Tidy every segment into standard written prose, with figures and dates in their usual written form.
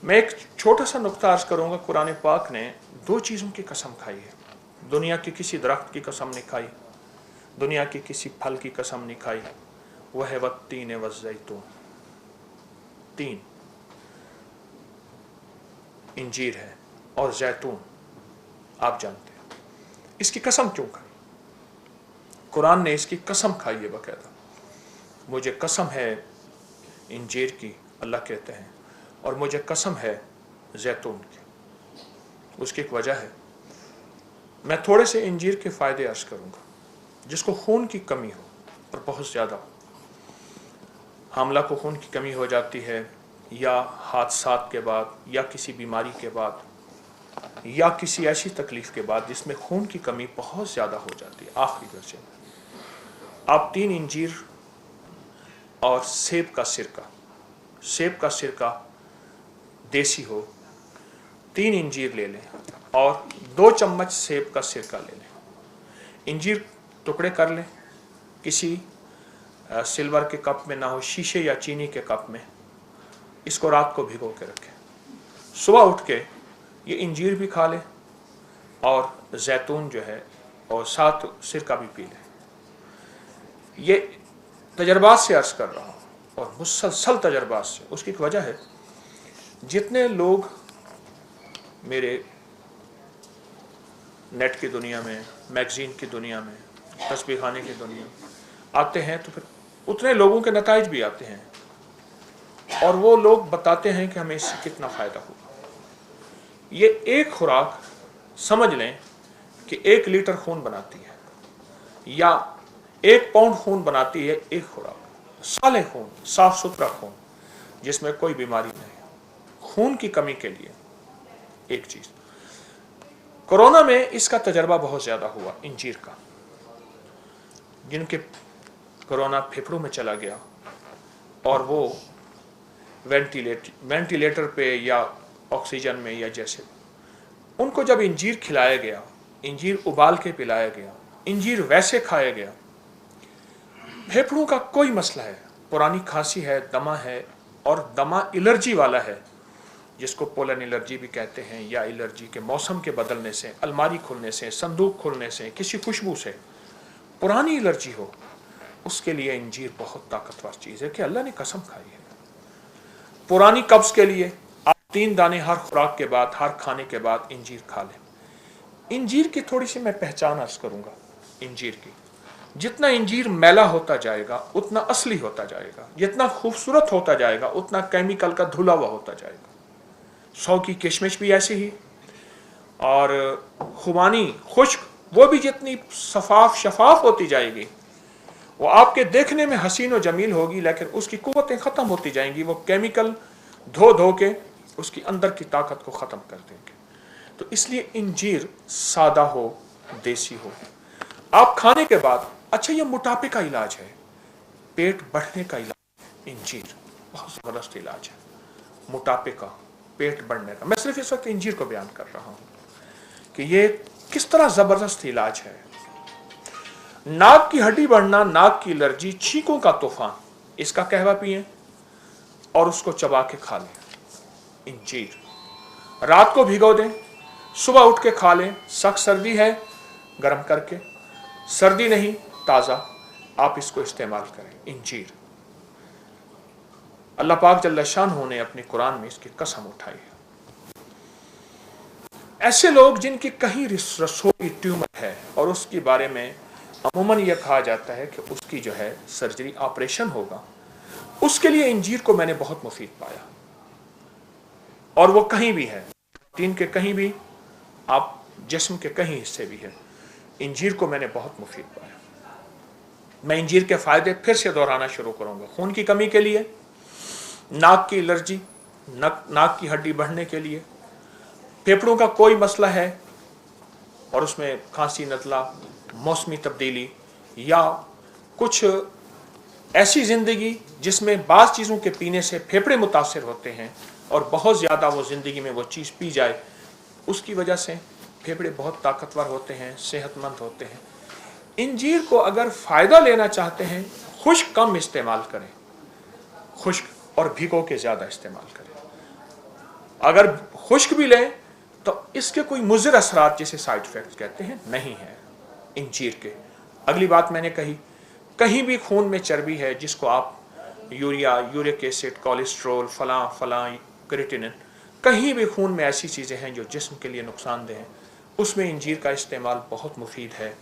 मैं एक छोटा सा नुक्ता अर्ज करूंगा। कुरान पाक ने दो चीज़ों की कसम खाई है। दुनिया के किसी दरख्त की कसम नहीं खाई, दुनिया के किसी फल की कसम नहीं खाई। वह है वत्तीन वज़ैतून, तीन इंजीर है और जैतून। आप जानते हैं इसकी कसम क्यों खाई? कुरान ने इसकी कसम खाई है बाकायदा। मुझे कसम है इंजीर की, अल्लाह कहते हैं, और मुझे कसम है जैतून की। उसकी एक वजह है। मैं थोड़े से इंजीर के फ़ायदे अर्ज करूँगा। जिसको खून की कमी हो और बहुत ज़्यादा, हामला को खून की कमी हो जाती है, या हादसात के बाद, या किसी बीमारी के बाद, या किसी ऐसी तकलीफ़ के बाद जिसमें खून की कमी बहुत ज़्यादा हो जाती है आखिरी दर्जे में, आप 3 इंजीर और सेब का सिरका देसी हो, 3 इंजीर ले लें और 2 चम्मच सेब का सिरका ले लें। इंजीर टुकड़े कर लें, किसी सिल्वर के कप में ना हो, शीशे या चीनी के कप में। इसको रात को भिगो के रखें, सुबह उठ के ये इंजीर भी खा लें और जैतून जो है और साथ सिरका भी पी लें। ये तजर्बात से अर्ज कर रहा हूँ और मुसलसल तजर्बात से। उसकी एक वजह है, जितने लोग मेरे नेट की दुनिया में, मैगज़ीन की दुनिया में, तस्बीह खाने की दुनिया में आते हैं, तो फिर उतने लोगों के नताइज भी आते हैं और वो लोग बताते हैं कि हमें इससे कितना फ़ायदा हुआ। ये एक खुराक समझ लें कि 1 लीटर खून बनाती है, या 1 पाउंड खून बनाती है एक खुराक। साले खून, साफ सुथरा खून जिसमें कोई बीमारी नहीं। खून की कमी के लिए एक चीज़, कोरोना में इसका तजर्बा बहुत ज़्यादा हुआ इंजीर का। जिनके कोरोना फेफड़ों में चला गया और वो वेंटिलेटर पे या ऑक्सीजन में या जैसे, उनको जब इंजीर खिलाया गया, इंजीर उबाल के पिलाया गया, इंजीर वैसे खाया गया, फेफड़ों का कोई मसला है, पुरानी खांसी है, दमा है, और दमा एलर्जी वाला है जिसको पोलन एलर्जी भी कहते हैं, या एलर्जी के मौसम के बदलने से, अलमारी खुलने से, संदूक खुलने से, किसी खुशबू से पुरानी एलर्जी हो, उसके लिए इंजीर बहुत ताकतवर चीज़ है कि अल्लाह ने कसम खाई है। पुरानी कब्ज़ के लिए आप 3 दाने हर खुराक के बाद, हर खाने के बाद इंजीर खा लें। इंजीर की थोड़ी सी मैं पहचान अर्ज करूँगा। इंजीर की, जितना इंजीर मैला होता जाएगा उतना असली होता जाएगा, जितना खूबसूरत होता जाएगा उतना केमिकल का धुला हुआ होता जाएगा। 100 की किशमिश भी ऐसी ही, और खुबानी खुश्क वो भी जितनी शफाफ होती जाएगी, वो आपके देखने में हसीन और जमील होगी, लेकिन उसकी कुव्वतें ख़त्म होती जाएंगी। वो केमिकल धो के उसकी अंदर की ताकत को ख़त्म कर देंगे। तो इसलिए इंजीर सादा हो, देसी हो, आप खाने के बाद। अच्छा, ये मोटापे का इलाज है, पेट बढ़ने का इलाज। इंजीर बहुत ज़बरदस्त इलाज है मोटापे का, पेट बढ़ने का। मैं सिर्फ इस वक्त इंजीर को बयान कर रहा हूँ कि ये किस तरह ज़बरदस्त इलाज है। नाक की हड्डी बढ़ना, नाक की एलर्जी, छींकों का तूफान, इसका कहवा पिएं और उसको चबा के खा लें। इंजीर रात को भिगो दें, सुबह उठ के खा लें। सख्त सर्दी है, गर्म करके, सर्दी नहीं, ताज़ा आप इसको इस्तेमाल करें। इंजीर, अल्लाह पाक जल्ल शानहू ने अपने कुरान में इसकी कसम उठाई है। ऐसे लोग जिनकी कहीं रसोई ट्यूमर है और उसके बारे में अमूमन यह कहा जाता है कि उसकी जो है सर्जरी, ऑपरेशन होगा, उसके लिए इंजीर को मैंने बहुत मुफीद पाया। और वो कहीं भी है, तीन के कहीं भी, आप जिस्म के कहीं हिस्से भी है, इंजीर को मैंने बहुत मुफीद पाया। मैं इंजीर के फ़ायदे फिर से दोहराना शुरू करूँगा। खून की कमी के लिए, नाक की एलर्जी, नाक की हड्डी बढ़ने के लिए, फेफड़ों का कोई मसला है और उसमें खांसी, नज़ला, मौसमी तब्दीली, या कुछ ऐसी ज़िंदगी जिसमें बाज़ चीज़ों के पीने से फेफड़े मुतासर होते हैं और बहुत ज़्यादा वो ज़िंदगी में वो चीज़ पी जाए, उसकी वजह से फेफड़े बहुत ताकतवर होते हैं, सेहतमंद होते हैं। इंजीर को अगर फ़ायदा लेना चाहते हैं, खुश्क कम इस्तेमाल करें, खुश्क और भिगो के ज़्यादा इस्तेमाल करें। اگر خشک بھی لیں تو اس کے کوئی مضر اثرات جسے سائیڈ افیکٹس کہتے ہیں نہیں ہے انجیر کے۔ اگلی بات میں نے کہی، کہیں بھی خون میں چربی ہے جس کو آپ یوریا، یورک ایسڈ، کولیسٹرول، فلاں فلاں، کریٹینن، کہیں بھی خون میں ایسی چیزیں ہیں جو جسم کے لیے نقصان دہ ہیں، اس میں انجیر کا استعمال بہت مفید ہے،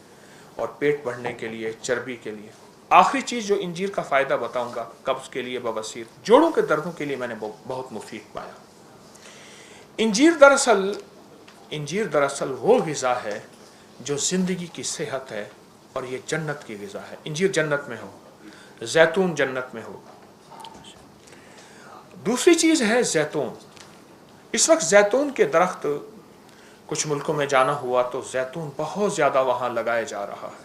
اور پیٹ بڑھنے کے لیے، چربی کے لیے۔ آخری چیز جو انجیر کا فائدہ بتاؤں گا، قبض کے لیے، بواسیر، جوڑوں کے دردوں کے لیے میں نے بہت مفید پایا۔ انجیر دراصل وہ غذا ہے جو زندگی کی صحت ہے، اور یہ جنت کی غذا ہے۔ انجیر جنت میں ہو، زیتون جنت میں ہو۔ دوسری چیز ہے زیتون۔ اس وقت زیتون کے درخت کچھ ملکوں میں جانا ہوا تو زیتون بہت زیادہ وہاں لگایا جا رہا ہے،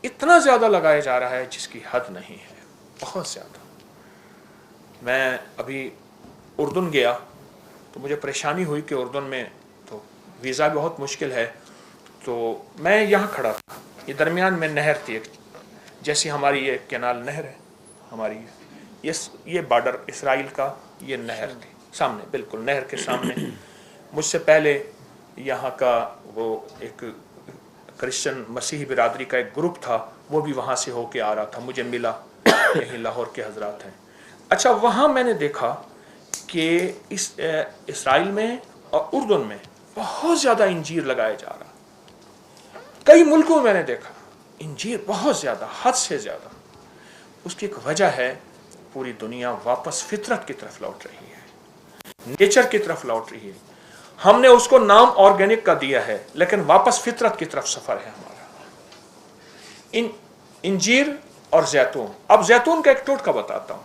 اتنا زیادہ لگایا جا رہا ہے جس کی حد نہیں ہے، بہت زیادہ۔ میں ابھی اردن گیا تو مجھے پریشانی ہوئی کہ اردن میں تو ویزا بہت مشکل ہے، تو میں یہاں کھڑا تھا، یہ درمیان میں نہر تھی ایک، جیسی ہماری یہ کینال نہر ہے ہماری، یہ بارڈر اسرائیل کا، یہ نہر تھی سامنے، بالکل نہر کے سامنے۔ مجھ سے پہلے یہاں کا وہ ایک کرسچن مسیحی برادری کا ایک گروپ تھا، وہ بھی وہاں سے ہو کے آ رہا تھا، مجھے ملا، یہیں لاہور کے حضرات ہیں۔ اچھا، وہاں میں نے دیکھا کہ اسرائیل میں اور اردن میں بہت زیادہ انجیر لگایا جا رہا، کئی ملکوں میں نے دیکھا انجیر بہت زیادہ، حد سے زیادہ۔ اس کی ایک وجہ ہے، پوری دنیا واپس فطرت کی طرف لوٹ رہی ہے، نیچر کی طرف لوٹ رہی ہے۔ ہم نے اس کو نام آرگینک کا دیا ہے، لیکن واپس فطرت کی طرف سفر ہے ہمارا۔ انجیر اور زیتون۔ اب زیتون کا ایک ٹوٹکا بتاتا ہوں۔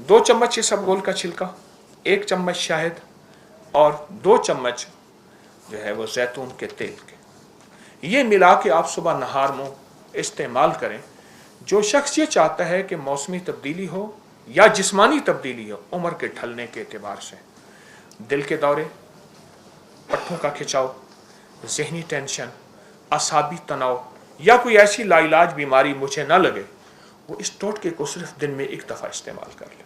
2 چمچ اسبگول کا چھلکا، 1 چمچ شہد، اور 2 چمچ جو ہے وہ زیتون کے تیل کے، یہ ملا کے آپ صبح نہار منہ استعمال کریں۔ جو شخص یہ چاہتا ہے کہ موسمی تبدیلی ہو یا جسمانی تبدیلی ہو، عمر کے ڈھلنے کے اعتبار سے، دل کے دورے، پٹھوں کا کھچاؤ، ذہنی ٹینشن، اعصابی تناؤ، یا کوئی ایسی لا علاج بیماری مجھے نہ لگے، وہ اس ٹوٹکے کو صرف دن میں 1 دفعہ استعمال کر لے۔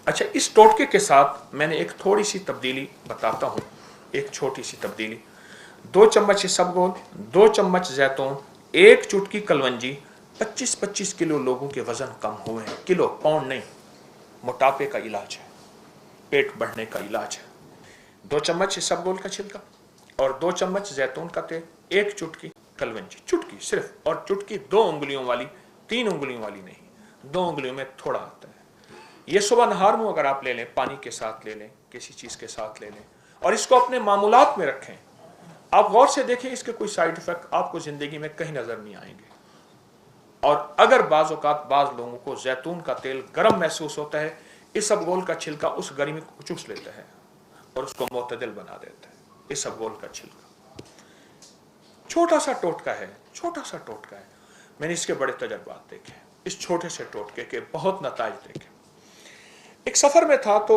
اچھا، اس ٹوٹکے کے ساتھ میں نے ایک تھوڑی سی تبدیلی بتاتا ہوں، ایک چھوٹی سی تبدیلی۔ 2 چمچ اسبگول، 2 چمچ زیتون، 1 چٹکی کلونجی، 25 کلو لوگوں کے وزن کم ہوئے ہیں، کلو، پاؤنڈ نہیں۔ موٹاپے کا علاج ہے، پیٹ بڑھنے کا علاج ہے۔ 2 چمچ اسبگول کا چھلکا اور 2 چمچ زیتون کا تیل، 1 چٹکی کلونجی، چٹکی صرف، اور چٹکی 2 انگلیوں والی، 3 انگلیوں والی نہیں، 2 انگلیوں میں تھوڑا آتا ہے۔ یہ صبح نہار منہ اگر آپ لے لیں، پانی کے ساتھ لے لیں، کسی چیز کے ساتھ لے لیں، اور اس کو اپنے معمولات میں رکھیں، آپ غور سے دیکھیں اس کے کوئی سائیڈ ایفیکٹ آپ کو زندگی میں کہیں نظر نہیں آئیں گے۔ اور اگر بعض اوقات بعض لوگوں کو زیتون کا تیل گرم محسوس ہوتا ہے، اسبگول کا چھلکا اس گرمی کو چوس لیتا ہے اور اس کو معتدل بنا دیتا ہے۔ اسبگول کا چھلکا چھوٹا سا ٹوٹکا ہے، چھوٹا سا ٹوٹکا ہے، میں نے اس کے بڑے تجربات دیکھے، اس چھوٹے سے ٹوٹکے کے بہت نتائج دیکھے۔ ایک سفر میں تھا تو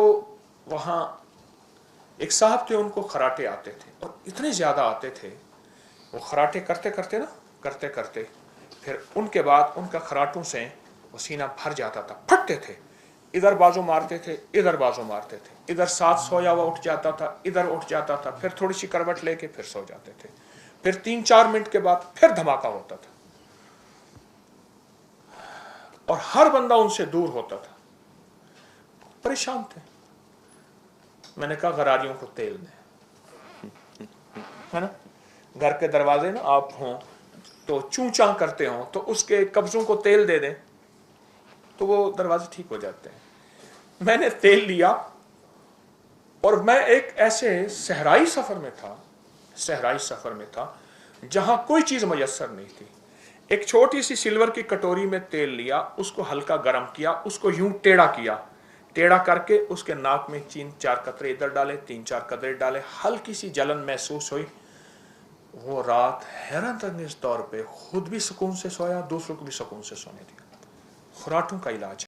وہاں ایک صاحب تھے، ان کو خراٹے آتے تھے، اور اتنے زیادہ آتے تھے، وہ خراٹے کرتے کرتے پھر ان کے بعد ان کا خراٹوں سے وہ سینہ بھر جاتا تھا، پھٹتے تھے، ادھر بازو مارتے تھے، ادھر بازو مارتے تھے، ادھر ساتھ سویا ہوا اٹھ جاتا تھا، ادھر اٹھ جاتا تھا، پھر تھوڑی سی کروٹ لے کے پھر سو جاتے تھے، پھر 3-4 منٹ کے بعد پھر دھماکہ ہوتا تھا، اور ہر بندہ ان سے دور ہوتا تھا، پریشان تھے۔ میں نے کہا غراریوں کو تیل دیں، ہے نا، گھر کے دروازے نا آپ ہوں تو چوں چاں کرتے ہوں تو اس کے قبضوں کو تیل دے دیں تو وہ دروازے ٹھیک ہو جاتے ہیں۔ میں نے تیل لیا، اور میں ایک ایسے صحرائی سفر میں تھا جہاں کوئی چیز میسر نہیں تھی۔ ایک چھوٹی سی سلور کی کٹوری میں تیل لیا، اس کو ہلکا گرم کیا، اس کو یوں ٹیڑھا کر کے اس کے ناک میں 3-4 قطرے ادھر ڈالے، 3-4 قطرے ڈالے، ہلکی سی جلن محسوس ہوئی۔ وہ رات حیرت انگیز طور پہ خود بھی سکون سے سویا، دوسروں کو بھی سکون سے سونے دیا۔ خراٹوں کا علاج